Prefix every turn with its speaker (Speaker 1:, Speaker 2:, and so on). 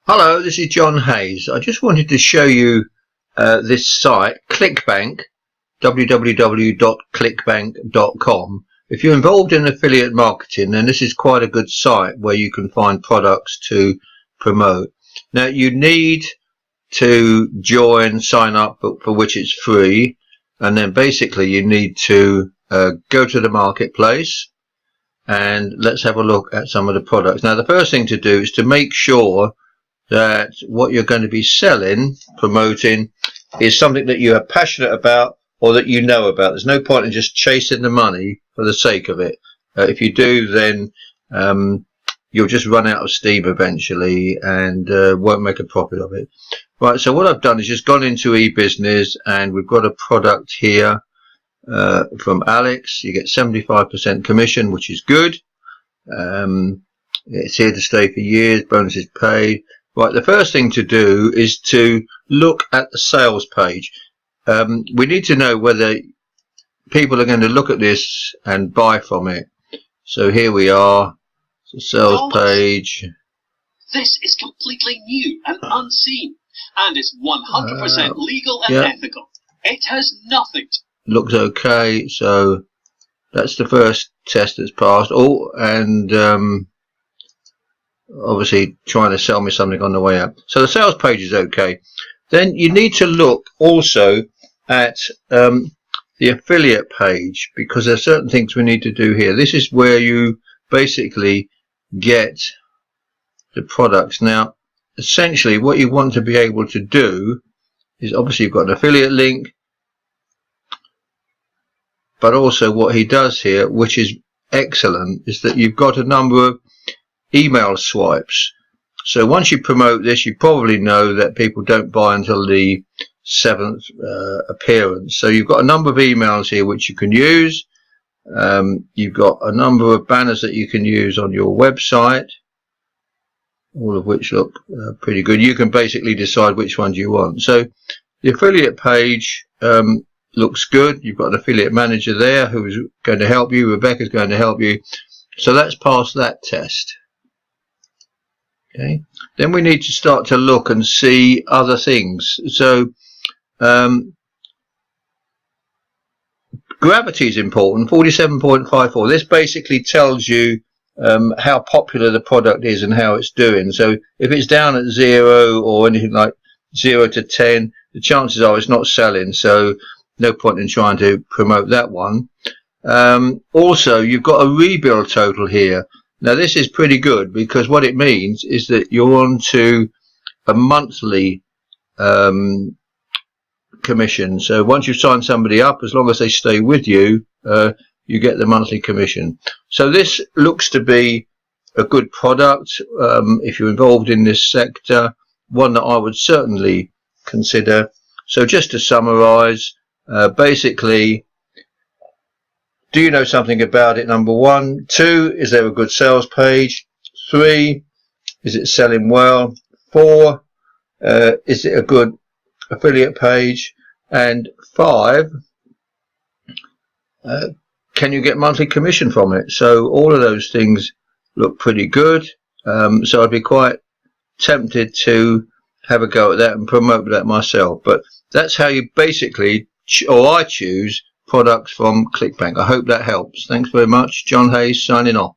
Speaker 1: Hello, this is John Hayes. I just wanted to show you this site, ClickBank, www.clickbank.com. If you're involved in affiliate marketing, then this is quite a good site where you can find products to promote. Now, you need to sign up, for which it's free, and then basically you need to go to the marketplace, and let's have a look at some of the products. Now, the first thing to do is to make sure that what you're going to be selling, promoting, is something that you are passionate about or that you know about. There's no point in just chasing the money for the sake of it. If you do, then you'll just run out of steam eventually and won't make a profit of it. Right, so what I've done is just gone into eBusiness, and we've got a product here from Alex. You get 75% commission, which is good. It's here to stay for years, bonuses paid. Right, the first thing to do is to look at the sales page. We need to know whether people are going to look at this and buy from it. So here we are, the sales page.
Speaker 2: This is completely new and unseen, and is 100% legal and ethical. It has nothing.
Speaker 1: Looks okay, so that's the first test that's passed. Oh, and obviously trying to sell me something on the way up. So the sales page is okay. Then you need to look also at the affiliate page, because there are certain things we need to do here. This is where you basically get the products. Now, essentially what you want to be able to do is, obviously you've got an affiliate link, but also what he does here, which is excellent, is that you've got a number of email swipes. So once you promote this, you probably know that people don't buy until the 7th appearance. So you've got a number of emails here which you can use. You've got a number of banners that you can use on your website, all of which look pretty good. You can basically decide which ones you want. So the affiliate page looks good. You've got an affiliate manager there who's going to help you. Rebecca's going to help you. So let's pass that test. Okay. Then we need to start to look and see other things. So gravity is important, 47.54. This basically tells you how popular the product is and how it's doing. So if it's down at 0 or anything like 0 to 10, the chances are it's not selling. So no point in trying to promote that one. Also, you've got a rebuild total here. Now this is pretty good, because what it means is that you're on to a monthly commission. So once you've signed somebody up, as long as they stay with you, you get the monthly commission. So this looks to be a good product if you're involved in this sector, one that I would certainly consider. So just to summarize, basically, do you know something about it? Number 1. 2, is there a good sales page? 3, is it selling well? 4, is it a good affiliate page? And 5, can you get monthly commission from it? So all of those things look pretty good. So I'd be quite tempted to have a go at that and promote that myself. But that's how you basically, or I choose, products from ClickBank. I hope that helps. Thanks very much. John Hayes signing off.